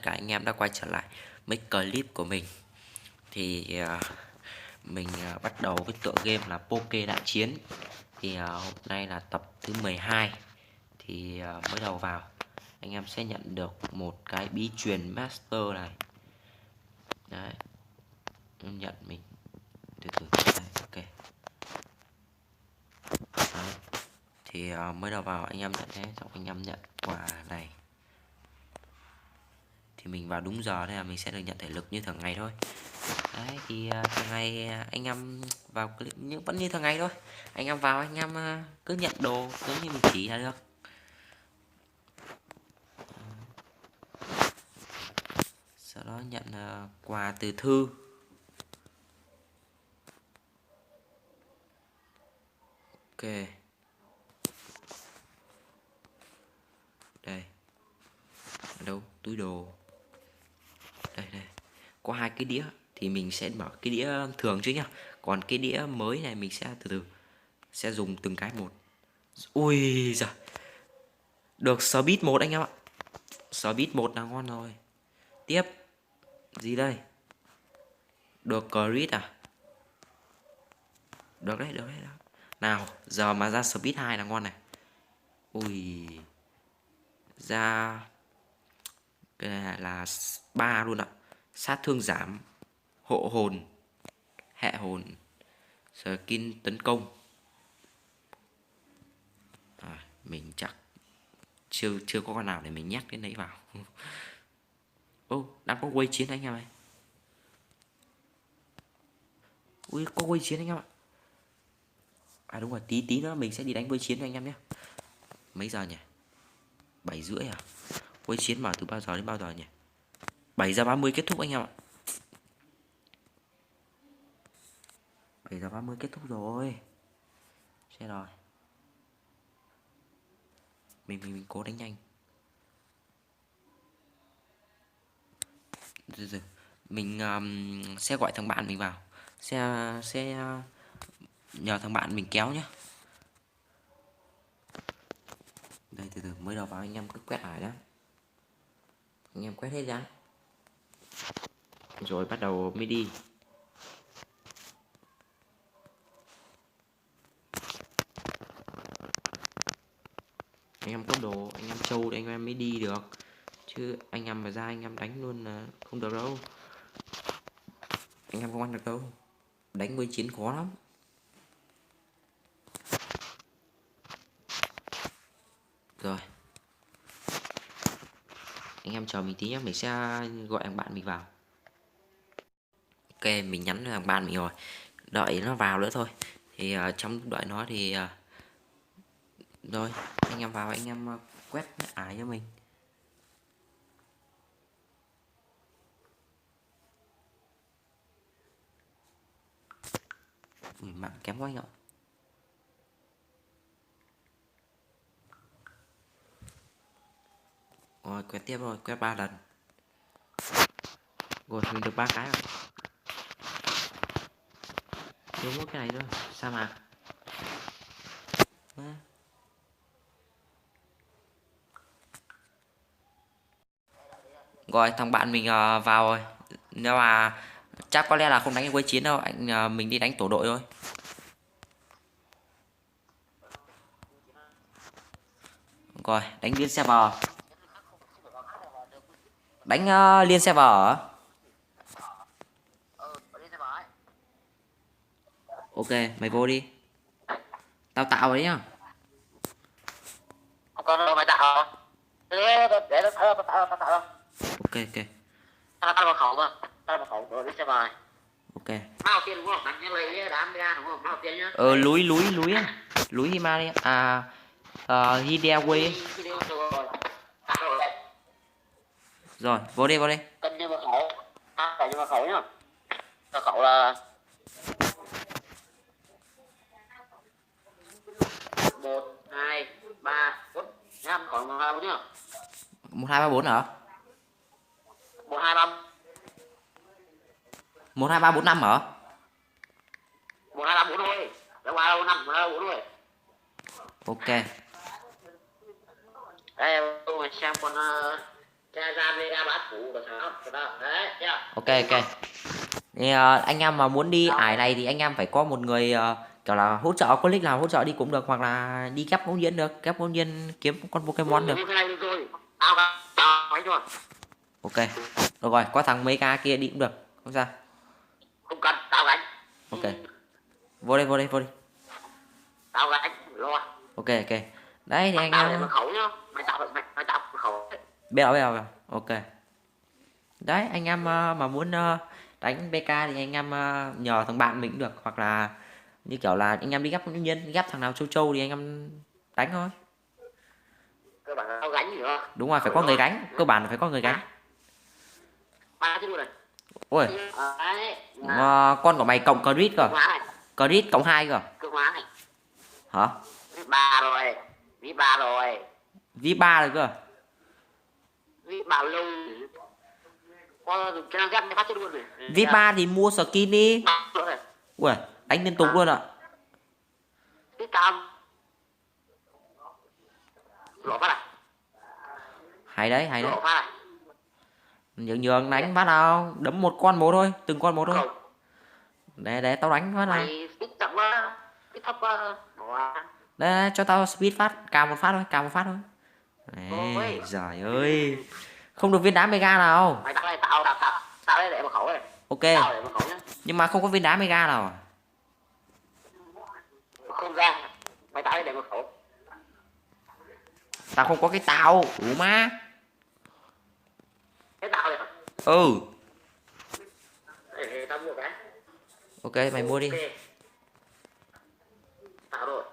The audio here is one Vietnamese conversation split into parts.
cả anh em đã quay trở lại mấy clip của mình. Thì mình bắt đầu với tựa game là Poké Đại Chiến. Thì hôm nay là tập thứ 12. Thì mới đầu vào anh em sẽ nhận được một cái bí truyền master này. Đấy, em nhận mình từ từ. Đây, ok. Đấy. Thì mới đầu vào anh em nhận thế, xong anh em nhận quà này. Thì mình vào đúng giờ nên là mình sẽ được nhận thể lực như thường ngày thôi. Đấy thì thường ngày anh em vào clip nhưng vẫn như thường ngày thôi. Anh em vào anh em cứ nhận đồ giống như mình chỉ là được. Sau đó nhận quà từ Thư. Ok. Đây. Ở đâu? Túi đồ. Đây đây. Có hai cái đĩa thì mình sẽ mở cái đĩa thường chứ nhá. Còn cái đĩa mới này mình sẽ từ từ sẽ dùng từng cái một. Ui giời. Được Speed 1 anh em ạ. Speed 1 là ngon rồi. Tiếp. Gì đây? Được Crit à? Được đấy, được đấy. Đó. Nào, giờ mà ra Speed 2 là ngon này. Ui. Ra cái này là 3 luôn ạ. Sát thương giảm, hộ hồn, hệ hồn, skin tấn công. Mình chắc chưa có con nào để mình nhắc cái đấy vào. Ô, đang có quay chiến anh em ơi. Ui, có quay chiến anh em ạ. À đúng rồi, tí nữa mình sẽ đi đánh quay chiến với anh em nhé. Mấy giờ nhỉ? 7:30 à? Quay chiến mở từ bao giờ đến bao giờ nhỉ? 7:30 kết thúc anh em ạ. 7:30 kết thúc rồi. Xe rồi. Mình cố đánh nhanh. Rồi. Mình sẽ gọi thằng bạn mình vào. Sẽ nhờ thằng bạn mình kéo nhé. Đây từ từ mới đầu vào anh em cứ quét lại đó. Anh em quét hết ra. Rồi bắt đầu mới đi. Anh em có đồ, anh em trâu thì anh em mới đi được. Chứ anh em mà ra anh em đánh luôn là không được đâu. Anh em không ăn được đâu. Đánh với chiến khó lắm. Rồi. Anh em chờ mình tí nhé, mình sẽ gọi thằng bạn mình vào. Ok, mình nhắn thằng bạn mình rồi. Đợi nó vào nữa thôi. Thì trong đợi nó thì rồi, anh em vào anh em quét ải cho mình. Ui, mạng kém quá anh ạ. Rồi, quét tiếp rồi, quét 3 lần. Rồi, mình được 3 cái rồi. Thiếu mỗi cái này thôi, sao mà Rồi, thằng bạn mình vào rồi. Nhưng mà chắc có lẽ là không đánh quấy chiến đâu. Mình đi đánh tổ đội thôi. Rồi, đánh liên server. Đánh liên server hả? Ok, mày vô đi. Tao tạo đấy nhá. Con đâu mày tạo để tao tạo. Ok ok. Tao vào khẩu mà. Tao vào khẩu rồi đi xe bài. Ok. Mao tiên đúng không? Đánh như lấy đám ra đúng không? Mao tiên nhá. Núi á. Núi Himalaya. Hideaway. Rồi, vô đi vô đi. Cân như vào khẩu. Cân như vào khẩu nhá. Vào khẩu là 1 2 3 4 5 còn 1 2 4 nhá. 1 2 3 4 hả? 1 2 3 1 2 3 4 5 hả? 1 2 3 4 thôi. Đâu 3 đâu 5 1 2 3 4 thôi. Ok. Đây tôi xem con ra mega bát phủ được sao đấy chưa. Ok ok. Thì, anh em mà muốn đi ải này thì anh em phải có một người kiểu là hỗ trợ, có nick nào hỗ trợ đi cũng được, hoặc là đi ghép ngẫu nhiên được, ghép ngẫu nhiên kiếm con Pokemon được. cái này được rồi, tao ấy rồi. Ok, được rồi, có thằng mấy ca kia đi cũng được, không sao. Không cần tao gánh. Ok, vô đây vô đây vô đây. Tao gánh lo. Ok ok. Đấy thì anh Tao để em mật khẩu nhá, mày tạo mật khẩu. biết rồi. Ok. Đấy anh em mà muốn đánh BK thì anh em nhờ thằng bạn mình cũng được, hoặc là như kiểu là anh em đi ghép ngẫu nhiên, ghép thằng nào châu thì anh em đánh thôi. Cơ bản là tao gánh gì nữa. Đúng rồi, phải có người gánh, cơ bản là phải có người gánh. Ba cái luôn này. Ôi, Đấy. con của mày cộng credit cơ. Credit cộng 2 cơ. Cơ hóa này. Hả? Ví 3 rồi. Ví 3 rồi. Ví 3 rồi cơ. Ví bao lâu. Con dùng trang ghép phát chết luôn rồi. Ví 3 thì mua skin đi. Ui, đánh liên tục luôn ạ. Cái cam. Lỗ phát à? Hay đấy, hay đấy. Lỗ phát à? Nhường đánh phát nào, đấm một con một thôi, từng con một thôi. Không. Để tao đánh phát nào. Mày ít chậm quá. Ít thấp quá. Đây, cho tao speed phát, cào một phát thôi, cào một phát thôi. Đấy, giời ơi. Không được viên đá mega nào. Mày tạo đây, tạo đây để mật khẩu này. Ok. Tạo để mật khẩu nhá. Nhưng mà không có viên đá mega nào. Không ra. Mày tạo đây để mật khẩu. Tao không có cái tao, đủ má. Cái tạo này. Ừ. Để tao mua cái. Ok, mày mua đi. Okay. Tạo rồi.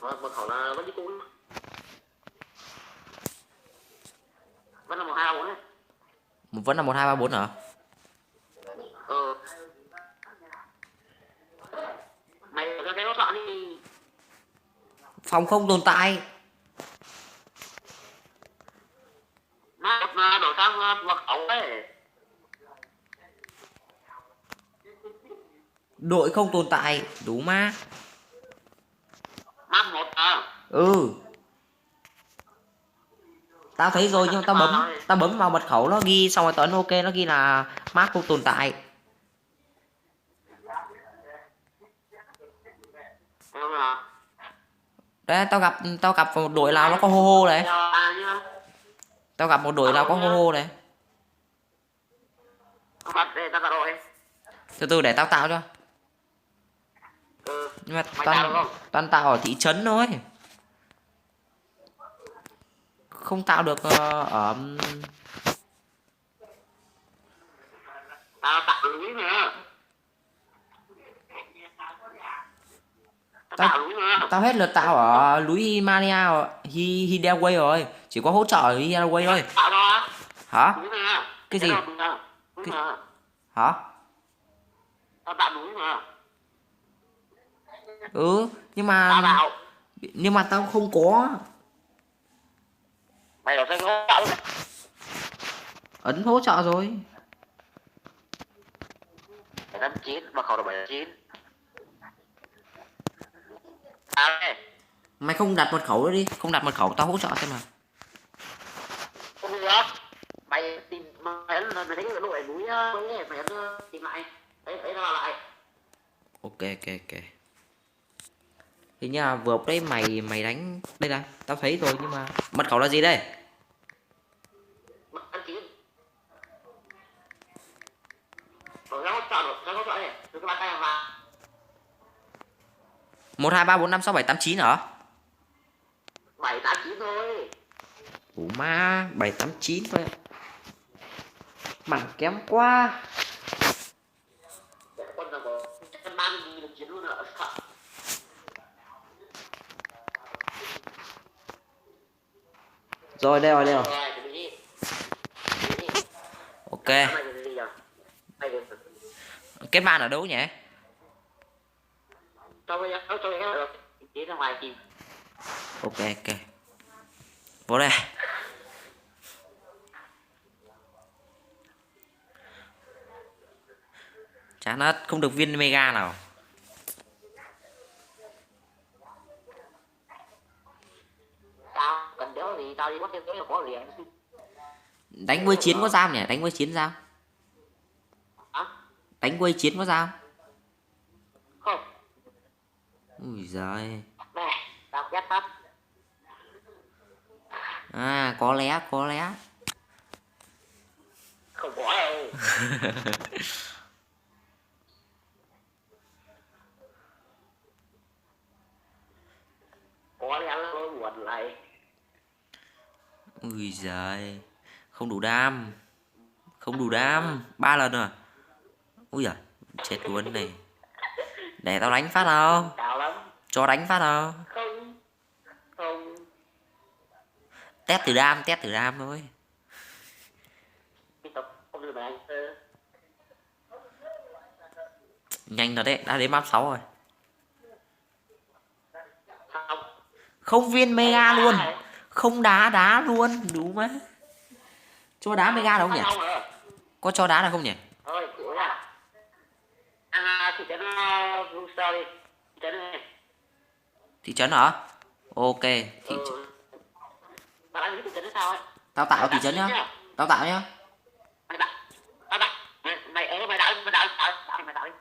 Mật khẩu là vẫn như cũ. Vẫn là 1234 đấy. Vẫn là 1 2 3 4 hả? Ừ. Mày ra cái nó chọn đi. Phòng không tồn tại. Má đổi sang mật khẩu đấy. Đội không tồn tại, đủ má. Map 1 à. Ừ. Tao thấy rồi nhưng mà tao bấm vào mật khẩu nó ghi xong rồi tao ấn ok nó ghi là map không tồn tại. Đấy tao gặp một đội nào nó có hô hô này. Tao gặp một đội nào có hô hô này. Từ từ để tao tạo cho. Nhưng mà toàn tạo ở thị trấn thôi. Không tạo được ở tao tạo núi nữa. Tao hết lượt tạo ở núi Himalaya Hideaway rồi, chỉ có hỗ trợ ở Hideaway thôi. Tạo đó. Hả? Cái gì? Hả? Tao tạo núi mà. Ừ, nhưng mà tao không có. Mày ở đây hỗ trợ luôn. Ấn hỗ trợ rồi. 789, mật khẩu là 789. À đây. Mày không đặt mật khẩu nữa đi, không đặt mật khẩu tao hỗ trợ xem nào. Không được. Mày tìm mày thấy cái đội núi mày tìm lại. Đấy nó lại. Ok ok ok. Thì nha vừa đấy mày đánh đây này, tao thấy rồi nhưng mà mật khẩu là gì đây? Mật 89. Rồi nó hỗ trợ này, từ cái bàn tay vào. 1 2 3 4 5 6 7 8 9 hả? 789 thôi. Ủa ma 7 8 9 thôi. Bằng kém quá. Con là 130.000 một chiến luôn ạ. Rồi đây rồi đây rồi. Ok. Kết bạn ở đâu nhỉ? Ok ok. Vô đây. Chán hết, không được viên mega nào. Tao cần đéo gì. thì tao đi bắt thêm cái là có liền. Đánh với chiến có dao nhỉ? Đánh với chiến dao. Hả? Đánh với chiến có dao. Không. Ui giời. Nè, tao ghét phát. À có lẽ, có lẽ. Không có đâu. Có lẽ nó buồn này. Ui giời. Không đủ đam. Không đủ đam. 3 lần à? Ui giời. Chết luôn này. Để tao đánh phát nào. Cao lắm. Cho đánh phát nào. Không. Không. Test thử đam thôi. Tiếp tục không được mà anh. Nhanh thật đấy, đã đến map 6 rồi. Không. Không viên mega luôn. Không đá luôn, đúng má. Cho đá mega đâu nhỉ? Có cho đá được không nhỉ? Thôi, chịu nha. Thị trấn Rooster đi. Thị trấn này. Thị trấn hả? Ok, thị trấn. Bạn đang nghĩ thị trấn sao ấy? Tao tạo thị trấn nhá. Tao tạo nhá. Mày đặt. Tao đặt. Mày đặt đi.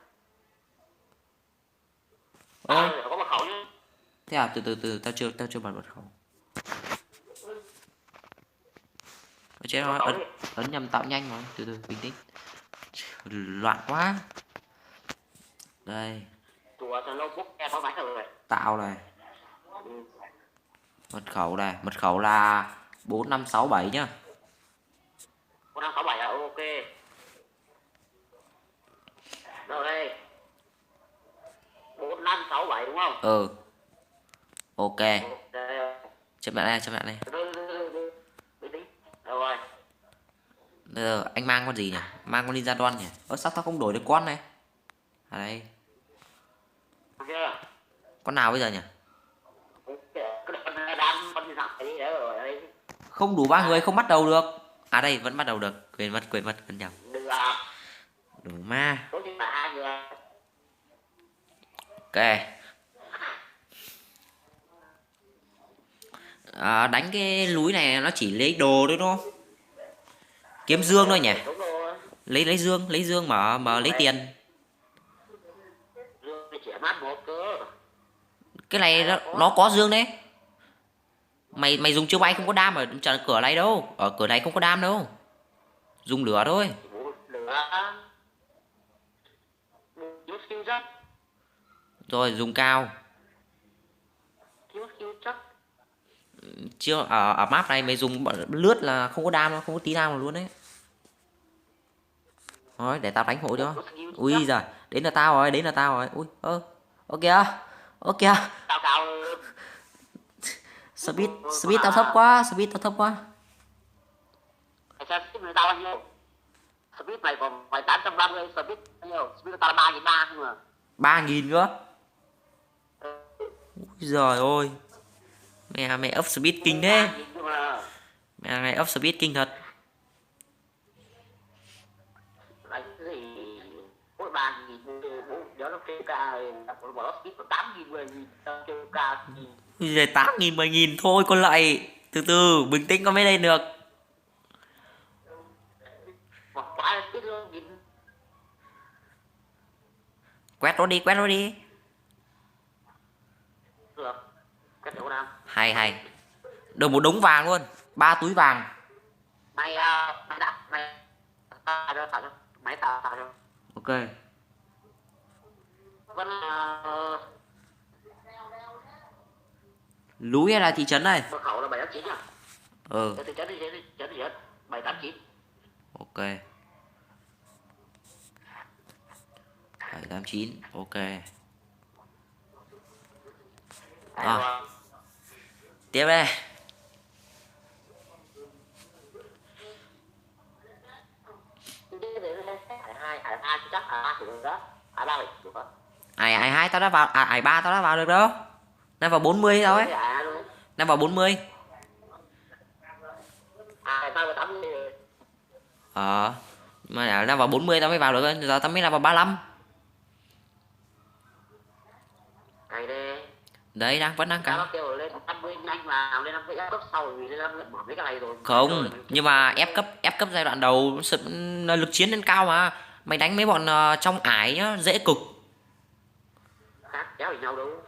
Ơi, Có mật khẩu nhá. thế à, từ tao chưa bật mật khẩu. Chết rồi, ấn nhầm tạo nhanh rồi, từ bình tĩnh. Loạn quá. Đây. Chùa Thần Lâu Quốc em có máy rồi. Tạo này. Mật khẩu là 4567 nhá. 1567 à, ok. Rồi đây. 4567 đúng không? Ừ. Ok. Ok. Chấp nhận đây. Rồi. Bây giờ anh mang con gì nhỉ? Mang con Ninja Don nhỉ? Sao tao không đổi được con này? À đây. Ok. Con nào bây giờ nhỉ? Không đủ 3 người không bắt đầu được. À đây vẫn bắt đầu được. Quên mất cẩn nhầm. Đủ ma. Ok. Đánh cái núi này nó chỉ lấy đồ thôi đúng không? Kiếm dương thôi nhỉ? Lấy dương mà lấy tiền. Cái này nó có dương đấy. Mày dùng chiêu bay không có đam ở cửa này đâu. Ở cửa này không có đam đâu. Dùng lửa thôi. Rồi dùng cao. Chưa ở map này mày dùng lướt là không có đam, không có tí đam nào luôn đấy. Thôi để tao đánh hộ cho. Ui giời, đến là tao rồi. Ui ok kìa. Speed tao thấp quá. Speed tao bao nhiêu? Speed này còn phải 850, speed bao nhiêu? Speed tao là 3.300 không à? 3.000 nữa. Ui giời ơi. Mẹ up speed kinh thế. Mẹ này up speed kinh thật. Đánh cái gì? Mỗi 3.000 nhớ nó kêu ca bỏ nó speed có 8.000 10.000 tao kêu ca. Ui giời 8.000 10.000 thôi con lại. Từ bình tĩnh con mới lên được. Hoặc quá speed luôn. Quét nó đi. Được. Cách đâu nào? Hay. Được một đống vàng luôn. 3 túi vàng. Mày tạo cho. Máy tạo cho. Ok. Vẫn Núi hay là thị trấn này? mật khẩu là 789 à? Ừ. Thị trấn 789. Ok. 789. Ok. Tiếp đây. Chắc chỉ được đó. Ba được đó. Ai hai tao đã vào, ai ba tao đã vào được đâu. Đang vào 40 tao ấy. Đang vào 40. Mà đang vào 40 tao mới vào được, giờ tao mới là vào 35. Hay đi. Đấy vẫn đang Sao căng. nó kêu lên 50 nhanh mà lên 50 ép cấp sau vì lên 50 mở mấy cái này rồi. Không, nhưng mà ép cấp giai đoạn đầu lực chiến lên cao mà. Mày đánh mấy bọn trong ải nhá, dễ cực. Khác kéo thì nhau đâu.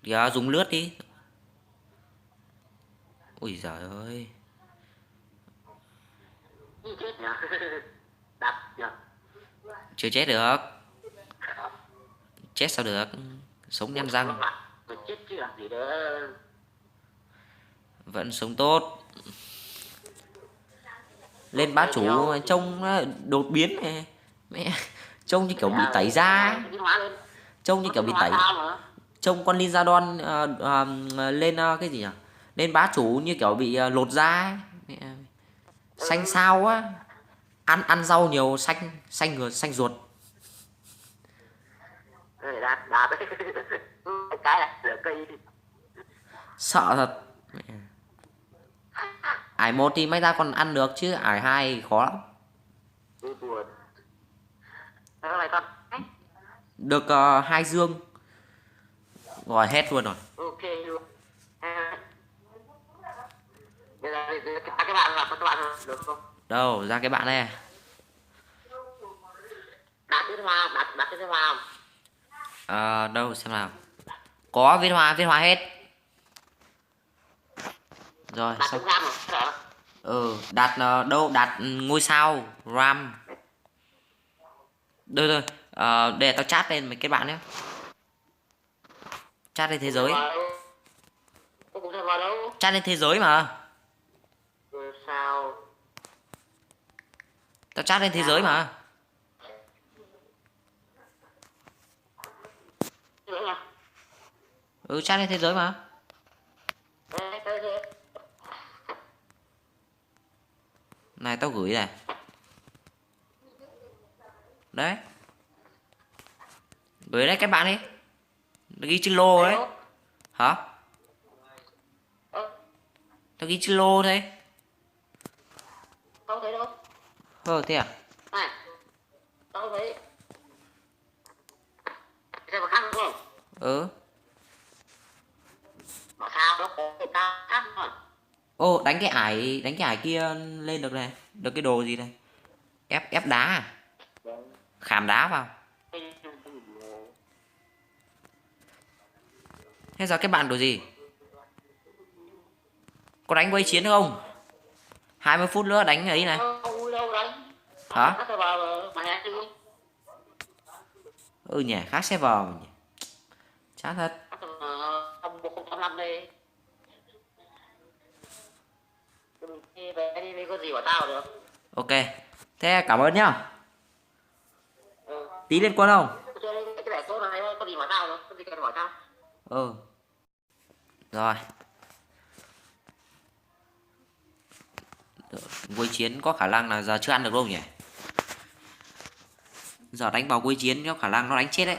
Thì dùng lướt đi. Ui giời ơi. Ý chết nhỉ. Đặt nhỉ. Chưa chết được. Chết sao được. Sống Ủa, nhăn răng. nó lại mình chết chứ làm gì nữa. Vẫn sống tốt. Lên Ok bá chủ đeo thì trông đột biến này. Mẹ, trông như kiểu bị tẩy để da ấy. biến hóa lên. Trông như Nó kiểu biến bị hóa tẩy. sao mà. Trông con Ninja Don lên cái gì nhỉ? Lên bá chủ như kiểu bị lột da ấy. Mẹ, xanh Ừ. sao á. Ăn rau nhiều xanh xanh ngược xanh ruột. Để đạt cái này lửa cây. Sợ thật. Mẹ. Ải một thì may ra còn ăn được chứ ải hai khó lắm. Tôi buồn. Cái này con. Được hai dương rồi hết luôn rồi. Ok luôn. À, bây giờ thì các bạn làm các bạn được không? Đâu ra cái bạn này. Đặt cái hoa, đặt cái hoa không? Đâu xem nào. Có viên hoa hết rồi. Đặt Xong. cái ram rồi. Đạt đâu đạt ngôi sao ram. Đây rồi. Để tao chat lên mấy cái bạn nhé. Chat lên thế Cũng sẽ giới. vào đâu? Cũng sẽ vào đâu? Chat lên thế giới mà. Rồi sao? Tao chat lên thế giới mà. Nữa nha. Chat lên thế giới mà. Thế. Này tao gửi này. Đấy. Gửi đấy các bạn đi. Ghi chữ lô đấy. Hả? Tao ghi chữ lô đấy. Không thấy đâu. Thế à? Này. Không thấy. Xem vào khác đúng không? Ừ. Bảo sao nó có cái ta khác mà. Đánh cái ải kia lên được này. Được cái đồ gì này? Ép đá à? Khảm đá vào. Thế giờ cái bạn đồ gì? Có đánh quay chiến không? 20 phút nữa đánh ấy này. Đâu đâu đánh. Hả? Nó sẽ vào mà nhạc đi. Nhỉ, khác server mà nhỉ. Chán thật. Ông 1085 đây. Đi về đi có gì của tao được. Ok. Thế cảm ơn nhá. Ừ. Tí lên quân không? Cái này số này có gì mà tao đâu, có gì cần hỏi tao. Ừ. Rồi. Quấy chiến có khả năng là giờ chưa ăn được đâu nhỉ. Giờ đánh vào quấy chiến có khả năng nó đánh chết đấy.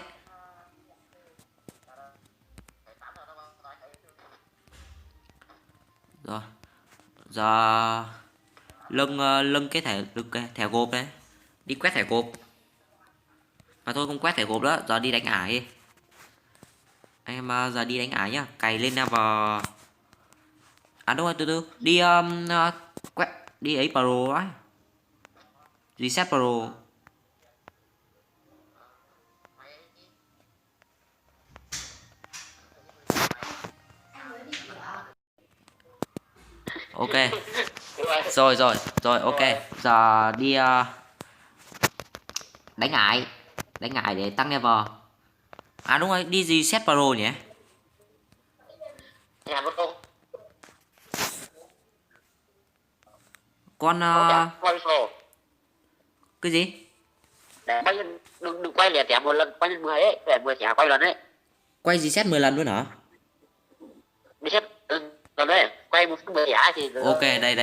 Rồi. Giờ lưng cái thẻ gộp đấy. Đi quét thẻ gộp. Mà thôi không quét thẻ gộp nữa, giờ đi đánh ải đi. Em giờ đi đánh ải nhá, cày lên level. Đúng rồi, từ đi quét đi ấy pro ấy. Reset pro. Ok. Rồi ok. Giờ đi đánh ải để tăng level. Đúng rồi, đi reset pro nhỉ. Nhà một công. Con Quay sổ. cái gì? Để quay đừng quay liền thẻ một lần, quay lên 10 ấy, để 10 thẻ quay lần đấy. Quay reset 10 lần luôn hả? Reset lần đấy, quay 10 thẻ thì Ok, đây.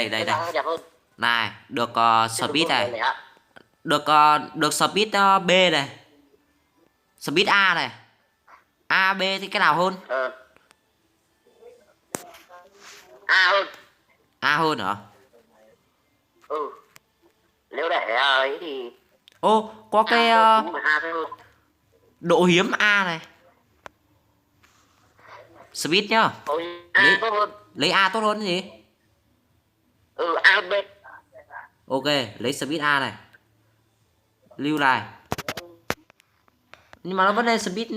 đẹp hơn. Này, được speed này. Lẻ. Được speed B này. Speed A này. A B thì cái nào hơn? A hơn. A hơn hả? Ừ. Nếu để ấy thì Có cái A hơn. độ hiếm A này. Speed nhá. Thôi Lấy A tốt hơn. lấy A tốt hơn gì? Ừ, A hơn B. Ok, lấy Speed A này. Lưu này. Nhưng mà nó vẫn lên Speed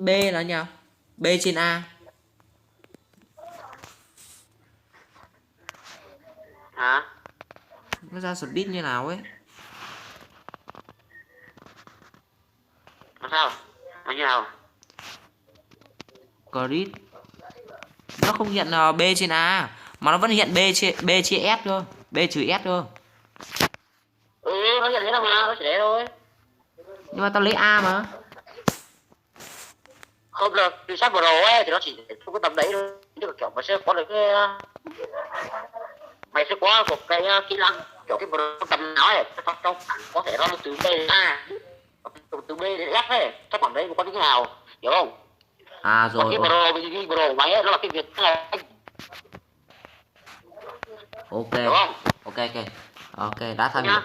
B là nhỉ? B trên A. Hả? Nó ra Speed như nào ấy? Làm sao? Nó như nào? Grid nó không hiện B trên A mà nó vẫn hiện B chia S cơ, B trừ S cơ. Ừ, nó như thế nào mà, nó chỉ thế thôi. Nhưng mà tao lấy A mà. Không là từ sát Pro ấy thì nó chỉ không có tầm đấy thôi. Được kiểu mà sẽ có được cái mày sẽ có một cái kỹ năng kiểu cái Pro tầm nói ấy, trong có thể nó từ B đến A, từ B đến F ấy, chắc khoảng đấy có như thế nào, hiểu không? À Còn rồi, cái Pro cái Pro của mày ấy, nó là cái việc này, ok hiểu không? ok ok ok đã Được tham hiểu. nhá.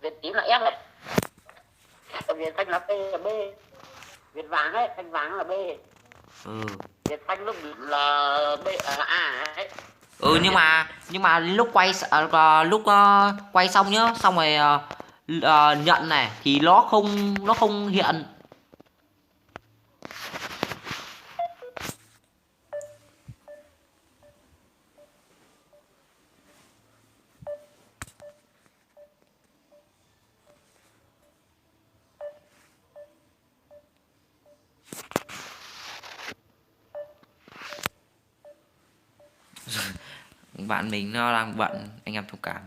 Việt tím là F này, Việt xanh là P là B, Việt vàng ấy, xanh vàng là B, Ừ. Việt xanh lúc là B là A ấy. Ừ, nhưng mà lúc quay lúc quay xong nhá, xong rồi nhận này thì nó không hiện. Bạn mình nó đang bận, anh em thông cảm.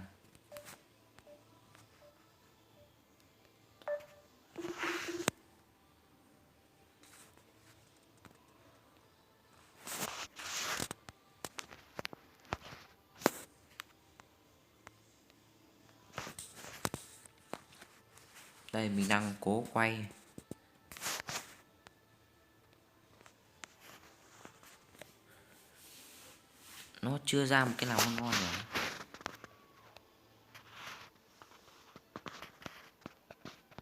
Đây mình đang cố quay. Nó chưa ra một cái nào ngon ngon rồi.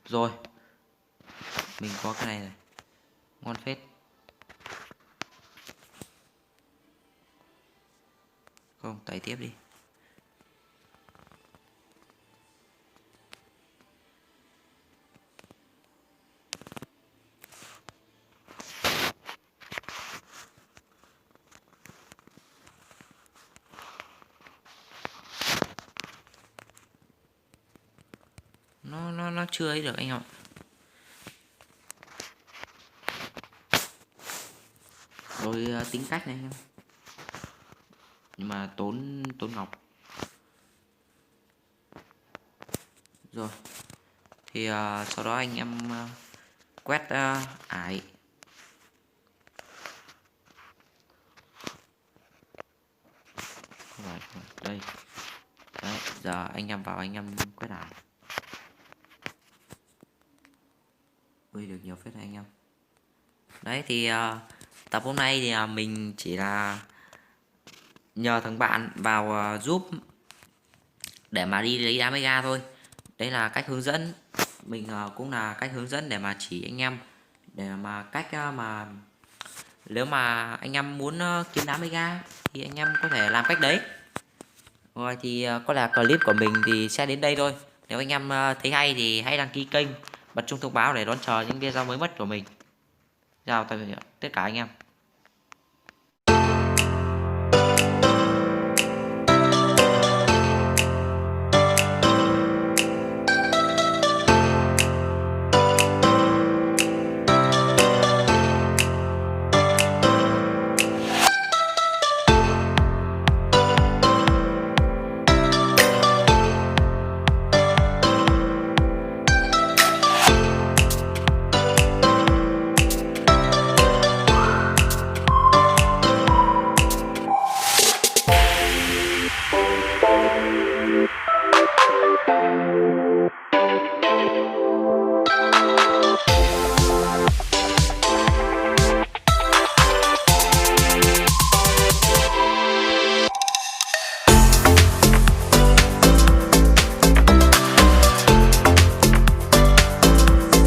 Rồi, mình có cái này này. Ngon phết. Không, tải tiếp đi. Nó chưa ấy được anh em ạ. Rồi tính cách này anh em. Nhưng mà tốn tốn ngọc. Rồi. Thì sau đó anh em quét ải. Không phải, đây. Đấy, giờ anh em vào anh em quét ải. Ui, được nhiều phết này anh em. Đấy thì tập hôm nay thì mình chỉ là nhờ thằng bạn vào giúp để mà đi lấy đá mega thôi. Đây là cách hướng dẫn. Mình cũng là cách hướng dẫn để mà chỉ anh em để mà cách mà nếu mà anh em muốn kiếm đá mega thì anh em có thể làm cách đấy. Rồi thì có lẽ clip của mình thì sẽ đến đây thôi. Nếu anh em thấy hay thì hãy đăng ký kênh, bật chuông thông báo để đón chờ những video mới nhất của mình. Chào tất cả anh em.